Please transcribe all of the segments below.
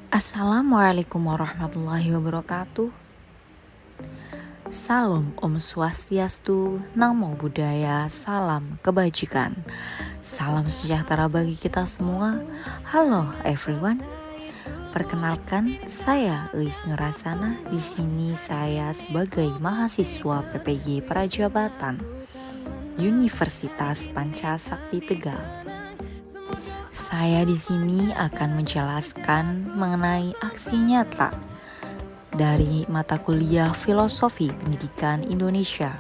Assalamualaikum warahmatullahi wabarakatuh. Salam Om Swastiastu, Namo Buddhaya, salam kebajikan. Salam sejahtera bagi kita semua. Halo everyone. Perkenalkan, saya Elis Nurasana. Di sini saya sebagai mahasiswa PPG Prajabatan Universitas Pancasakti Tegal. Saya di sini akan menjelaskan mengenai aksi nyata dari mata kuliah Filosofi Pendidikan Indonesia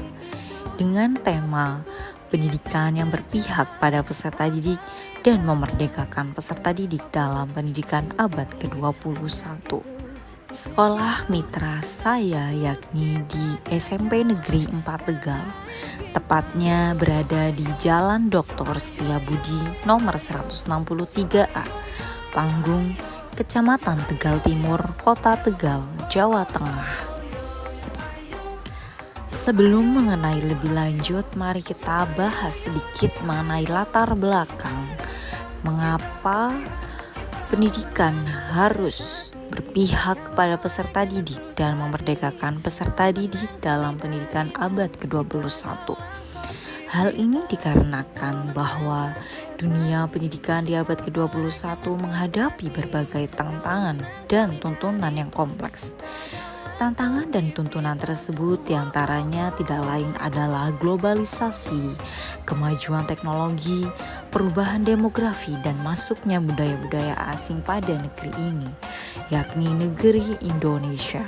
dengan tema pendidikan yang berpihak pada peserta didik dan memerdekakan peserta didik dalam pendidikan abad ke-21. Sekolah mitra saya yakni di SMP Negeri 4 Tegal, tepatnya berada di Jalan Dr. Setiabudi nomor 163A, Panggung, Kecamatan Tegal Timur, Kota Tegal, Jawa Tengah. Sebelum mengenai lebih lanjut, mari kita bahas sedikit mengenai latar belakang mengapa pendidikan harus berpihak kepada peserta didik dan memerdekakan peserta didik dalam pendidikan abad ke-21. Hal ini dikarenakan bahwa dunia pendidikan di abad ke-21 menghadapi berbagai tantangan dan tuntunan yang kompleks. Tantangan dan tuntunan tersebut diantaranya tidak lain adalah globalisasi, kemajuan teknologi, perubahan demografi, dan masuknya budaya-budaya asing pada negeri ini, yakni negeri Indonesia.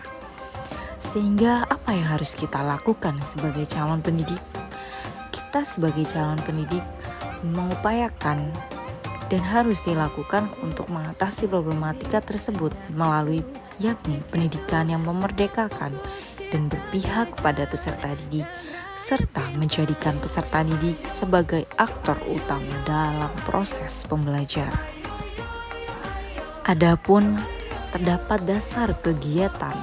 Sehingga apa yang harus kita lakukan sebagai calon pendidik? Kita sebagai calon pendidik mengupayakan dan harus dilakukan untuk mengatasi problematika tersebut melalui yakni pendidikan yang memerdekakan dan berpihak pada peserta didik serta menjadikan peserta didik sebagai aktor utama dalam proses pembelajaran. Adapun terdapat dasar kegiatan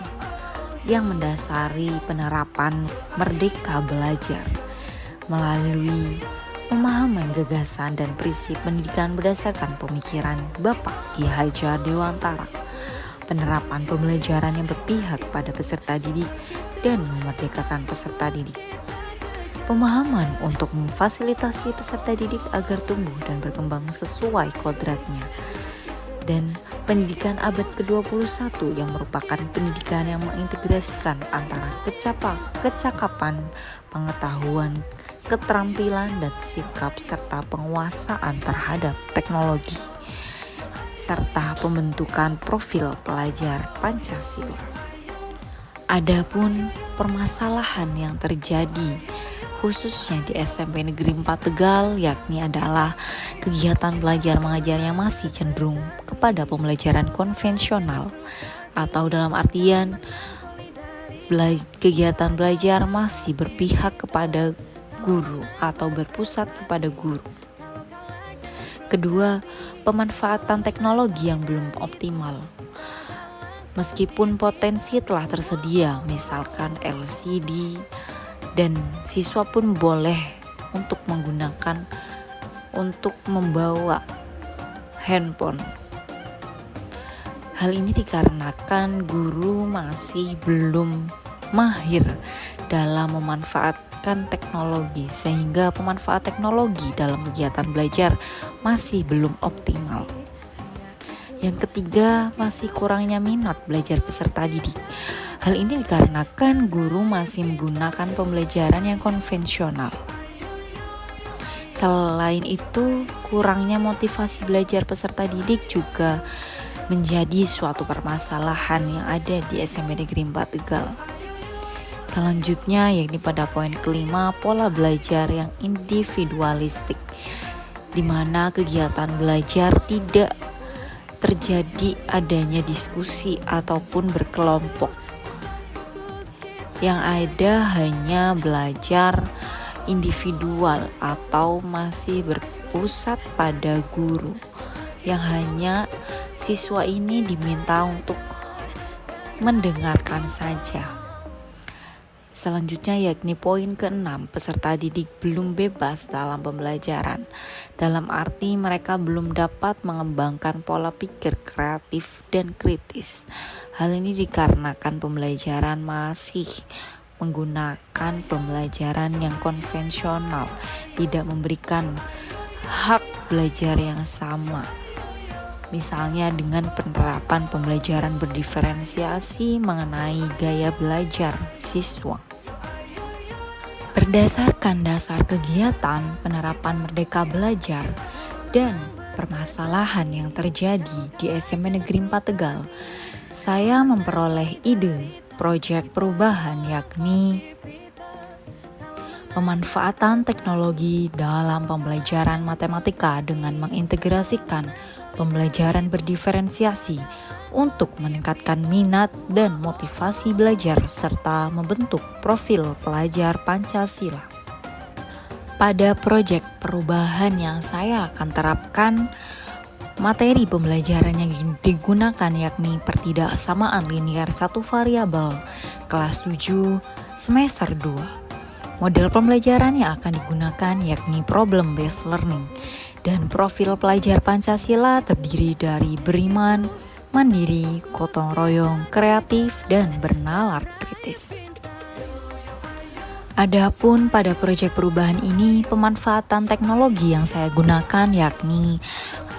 yang mendasari penerapan Merdeka Belajar melalui pemahaman gagasan dan prinsip pendidikan berdasarkan pemikiran Bapak Ki Hajar Dewantara, penerapan pembelajaran yang berpihak pada peserta didik dan memerdekakan peserta didik, pemahaman untuk memfasilitasi peserta didik agar tumbuh dan berkembang sesuai kodratnya, dan pendidikan abad ke-21 yang merupakan pendidikan yang mengintegrasikan antara kecakapan, pengetahuan, keterampilan, dan sikap serta penguasaan terhadap teknologi, serta pembentukan profil pelajar Pancasila. Adapun permasalahan yang terjadi khususnya di SMP Negeri 4 Tegal yakni adalah kegiatan belajar mengajar yang masih cenderung kepada pembelajaran konvensional, atau dalam artian kegiatan belajar masih berpihak kepada guru atau berpusat kepada guru. Kedua, pemanfaatan teknologi yang belum optimal. Meskipun potensi telah tersedia, misalkan LCD, dan siswa pun boleh untuk menggunakan untuk membawa handphone. Hal ini dikarenakan guru masih belum mahir dalam memanfaatkan teknologi, sehingga pemanfaat teknologi dalam kegiatan belajar masih belum optimal. Yang ketiga, masih kurangnya minat belajar peserta didik. Hal ini dikarenakan guru masih menggunakan pembelajaran yang konvensional. Selain itu, kurangnya motivasi belajar peserta didik juga menjadi suatu permasalahan yang ada di SMP Negeri 4 Tegal. Selanjutnya yakni pada poin kelima, pola belajar yang individualistik, di mana kegiatan belajar tidak terjadi adanya diskusi ataupun berkelompok. Yang ada hanya belajar individual atau masih berpusat pada guru, yang hanya siswa ini diminta untuk mendengarkan saja. Selanjutnya yakni poin ke-6, peserta didik belum bebas dalam pembelajaran. Dalam arti mereka belum dapat mengembangkan pola pikir kreatif dan kritis. Hal ini dikarenakan pembelajaran masih menggunakan pembelajaran yang konvensional, tidak memberikan hak belajar yang sama. Misalnya dengan penerapan pembelajaran berdiferensiasi mengenai gaya belajar siswa. Berdasarkan dasar kegiatan penerapan Merdeka Belajar dan permasalahan yang terjadi di SMP Negeri 4 Tegal, saya memperoleh ide proyek perubahan yakni pemanfaatan teknologi dalam pembelajaran matematika dengan mengintegrasikan pembelajaran berdiferensiasi untuk meningkatkan minat dan motivasi belajar serta membentuk profil pelajar Pancasila. Pada proyek perubahan yang saya akan terapkan, materi pembelajaran yang digunakan yakni pertidaksamaan linier satu variabel kelas 7 semester 2. Model pembelajaran yang akan digunakan yakni problem based learning. Dan profil pelajar Pancasila terdiri dari beriman, mandiri, gotong royong, kreatif, dan bernalar kritis. Adapun pada proyek perubahan ini, pemanfaatan teknologi yang saya gunakan yakni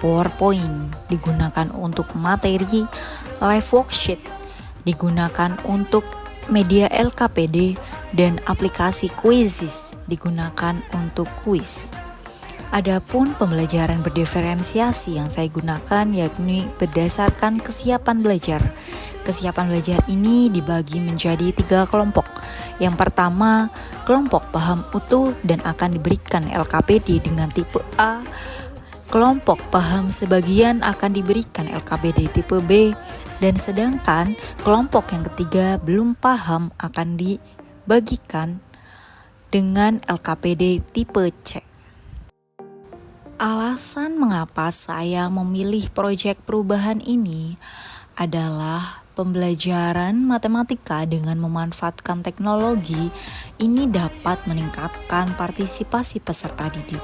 PowerPoint digunakan untuk materi, live worksheet digunakan untuk media LKPD, dan aplikasi Quizzes digunakan untuk kuis. Adapun pembelajaran berdiferensiasi yang saya gunakan yakni berdasarkan kesiapan belajar. Kesiapan belajar ini dibagi menjadi 3 kelompok. Yang pertama, kelompok paham utuh dan akan diberikan LKPD dengan tipe A. Kelompok paham sebagian akan diberikan LKPD tipe B. Dan sedangkan kelompok yang ketiga belum paham akan dibagikan dengan LKPD tipe C. Alasan mengapa saya memilih proyek perubahan ini adalah pembelajaran matematika dengan memanfaatkan teknologi ini dapat meningkatkan partisipasi peserta didik,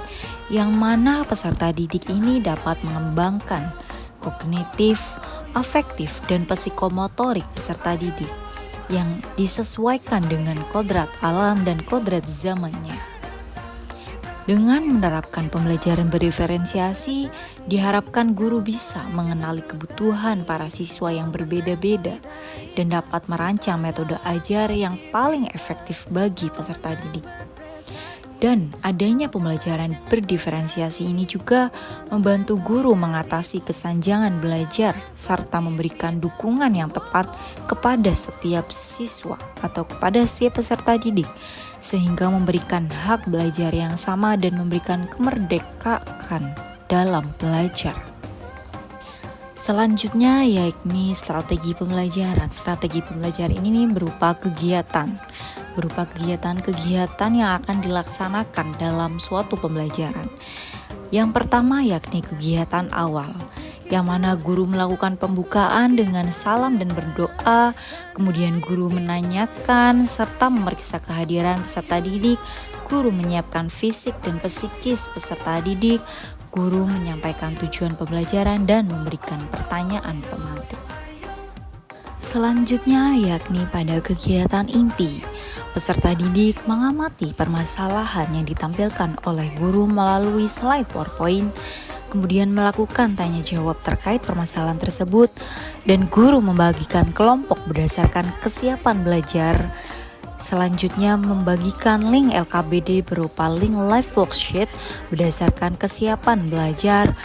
yang mana peserta didik ini dapat mengembangkan kognitif, afektif, dan psikomotorik peserta didik yang disesuaikan dengan kodrat alam dan kodrat zamannya. Dengan menerapkan pembelajaran berdiferensiasi, diharapkan guru bisa mengenali kebutuhan para siswa yang berbeda-beda dan dapat merancang metode ajar yang paling efektif bagi peserta didik. Dan adanya pembelajaran berdiferensiasi ini juga membantu guru mengatasi kesenjangan belajar serta memberikan dukungan yang tepat kepada setiap siswa atau kepada setiap peserta didik, sehingga memberikan hak belajar yang sama dan memberikan kemerdekaan dalam belajar. Selanjutnya yakni strategi pembelajaran. Strategi pembelajaran ini berupa kegiatan yang akan dilaksanakan dalam suatu pembelajaran. Yang pertama yakni kegiatan awal, yang mana guru melakukan pembukaan dengan salam dan berdoa, kemudian guru menanyakan serta memeriksa kehadiran peserta didik, guru menyiapkan fisik dan psikis peserta didik, guru menyampaikan tujuan pembelajaran dan memberikan pertanyaan pemantik. Selanjutnya yakni pada kegiatan inti, peserta didik mengamati permasalahan yang ditampilkan oleh guru melalui slide PowerPoint, kemudian melakukan tanya jawab terkait permasalahan tersebut, dan guru membagikan kelompok berdasarkan kesiapan belajar. Selanjutnya membagikan link LKBD berupa link live worksheet berdasarkan kesiapan belajar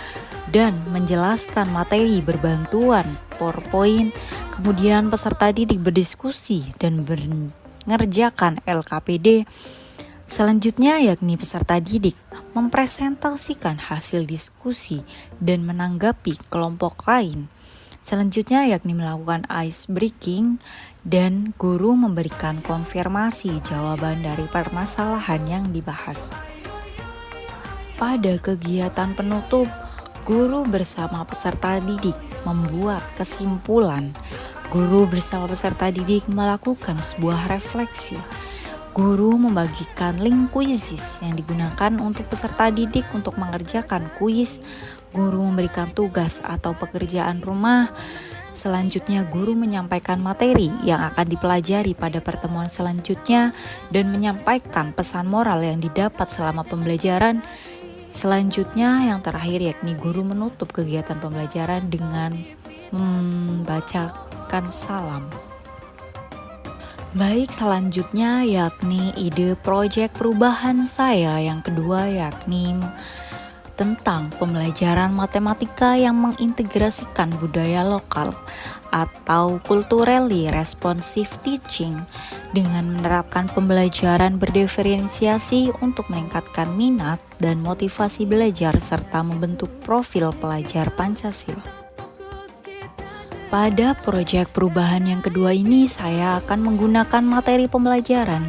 dan menjelaskan materi berbantuan PowerPoint. Kemudian peserta didik berdiskusi dan mengerjakan LKPD. Selanjutnya yakni peserta didik mempresentasikan hasil diskusi dan menanggapi kelompok lain. Selanjutnya yakni melakukan ice breaking dan guru memberikan konfirmasi jawaban dari permasalahan yang dibahas. Pada kegiatan penutup, guru bersama peserta didik membuat kesimpulan. Guru bersama peserta didik melakukan sebuah refleksi Guru membagikan link kuisis yang digunakan untuk peserta didik untuk mengerjakan kuis. Guru memberikan tugas atau pekerjaan rumah. Selanjutnya, guru menyampaikan materi yang akan dipelajari pada pertemuan selanjutnya dan menyampaikan pesan moral yang didapat selama pembelajaran. Selanjutnya, yang terakhir yakni guru menutup kegiatan pembelajaran dengan membacakan salam. Baik, selanjutnya yakni ide proyek perubahan saya yang kedua yakni tentang pembelajaran matematika yang mengintegrasikan budaya lokal atau culturally responsive teaching dengan menerapkan pembelajaran berdiferensiasi untuk meningkatkan minat dan motivasi belajar serta membentuk profil pelajar Pancasila. Pada proyek perubahan yang kedua ini saya akan menggunakan materi pembelajaran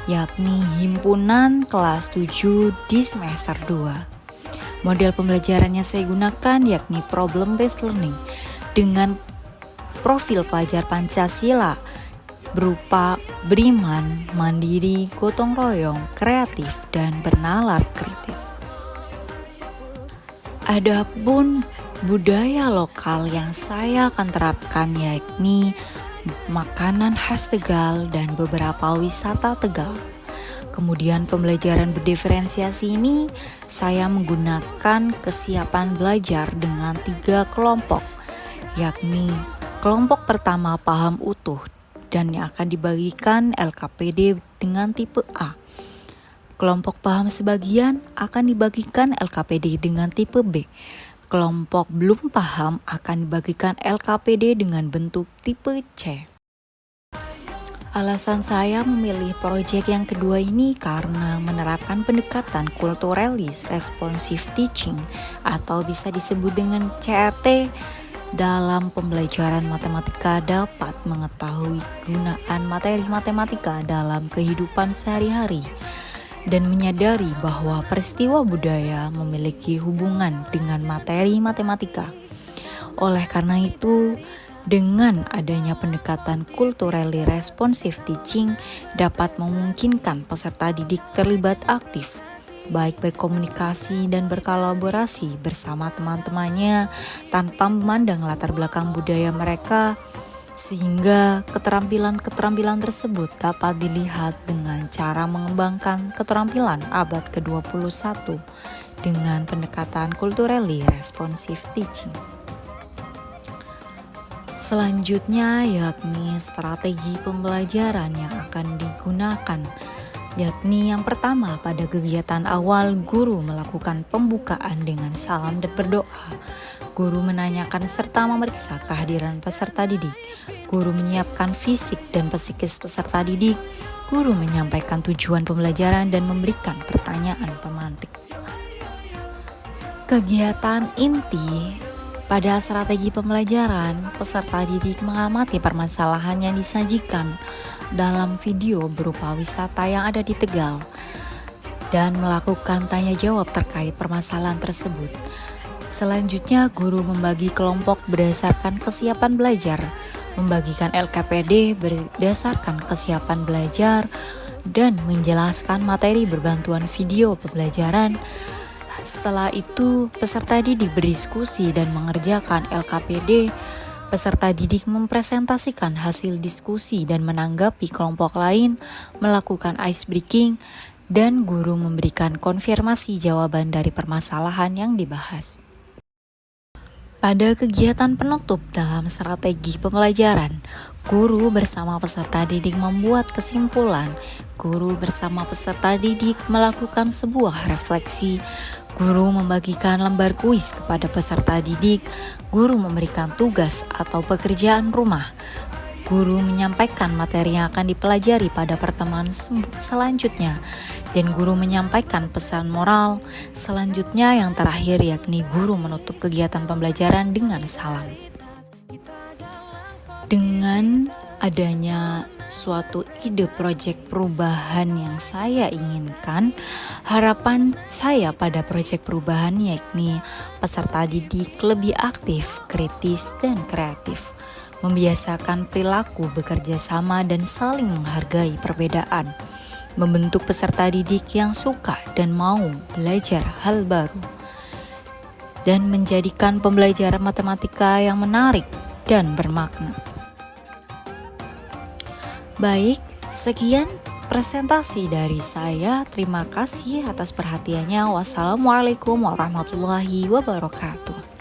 yakni himpunan kelas 7 di semester 2. Model pembelajarannya saya gunakan yakni problem based learning dengan profil pelajar Pancasila berupa beriman, mandiri, gotong royong, kreatif, dan bernalar kritis. Adapun budaya lokal yang saya akan terapkan yakni makanan khas Tegal dan beberapa wisata Tegal. Kemudian pembelajaran berdiferensiasi ini saya menggunakan kesiapan belajar dengan 3 kelompok, yakni kelompok pertama paham utuh dan yang akan dibagikan LKPD dengan tipe A. Kelompok paham sebagian akan dibagikan LKPD dengan tipe B. Kelompok belum paham akan dibagikan LKPD dengan bentuk tipe C. Alasan saya memilih proyek yang kedua ini karena menerapkan pendekatan culturalis responsive teaching atau bisa disebut dengan CRT dalam pembelajaran matematika dapat mengetahui kegunaan materi matematika dalam kehidupan sehari-hari dan menyadari bahwa peristiwa budaya memiliki hubungan dengan materi matematika. Oleh karena itu, dengan adanya pendekatan culturally responsive teaching dapat memungkinkan peserta didik terlibat aktif, baik berkomunikasi dan berkolaborasi bersama teman-temannya tanpa memandang latar belakang budaya mereka, sehingga keterampilan-keterampilan tersebut dapat dilihat dengan cara mengembangkan keterampilan abad ke-21 dengan pendekatan culturally responsive teaching. Selanjutnya yakni strategi pembelajaran yang akan digunakan, yakni yang pertama pada kegiatan awal guru melakukan pembukaan dengan salam dan berdoa. Guru menanyakan serta memeriksa kehadiran peserta didik. Guru menyiapkan fisik dan psikis peserta didik. Guru menyampaikan tujuan pembelajaran dan memberikan pertanyaan pemantik. Kegiatan inti pada strategi pembelajaran, peserta didik mengamati permasalahan yang disajikan dalam video berupa wisata yang ada di Tegal dan melakukan tanya jawab terkait permasalahan tersebut. Selanjutnya, guru membagi kelompok berdasarkan kesiapan belajar, membagikan LKPD berdasarkan kesiapan belajar, dan menjelaskan materi berbantuan video pembelajaran. Setelah itu, peserta didik berdiskusi dan mengerjakan LKPD. Peserta didik mempresentasikan hasil diskusi dan menanggapi kelompok lain, melakukan ice breaking, dan guru memberikan konfirmasi jawaban dari permasalahan yang dibahas. Pada kegiatan penutup dalam strategi pembelajaran, guru bersama peserta didik membuat kesimpulan. Guru bersama peserta didik melakukan sebuah refleksi. Guru membagikan lembar kuis kepada peserta didik. Guru memberikan tugas atau pekerjaan rumah. Guru menyampaikan materi yang akan dipelajari pada pertemuan selanjutnya, dan guru menyampaikan pesan moral. Selanjutnya yang terakhir yakni guru menutup kegiatan pembelajaran dengan salam. Dengan adanya suatu ide proyek perubahan yang saya inginkan, harapan saya pada proyek perubahan yakni peserta didik lebih aktif, kritis, dan kreatif. Membiasakan perilaku bekerja sama dan saling menghargai perbedaan. membentuk peserta didik yang suka dan mau belajar hal baru, dan menjadikan pembelajaran matematika yang menarik dan bermakna. Baik, sekian presentasi dari saya. Terima kasih atas perhatiannya. Wassalamualaikum warahmatullahi wabarakatuh.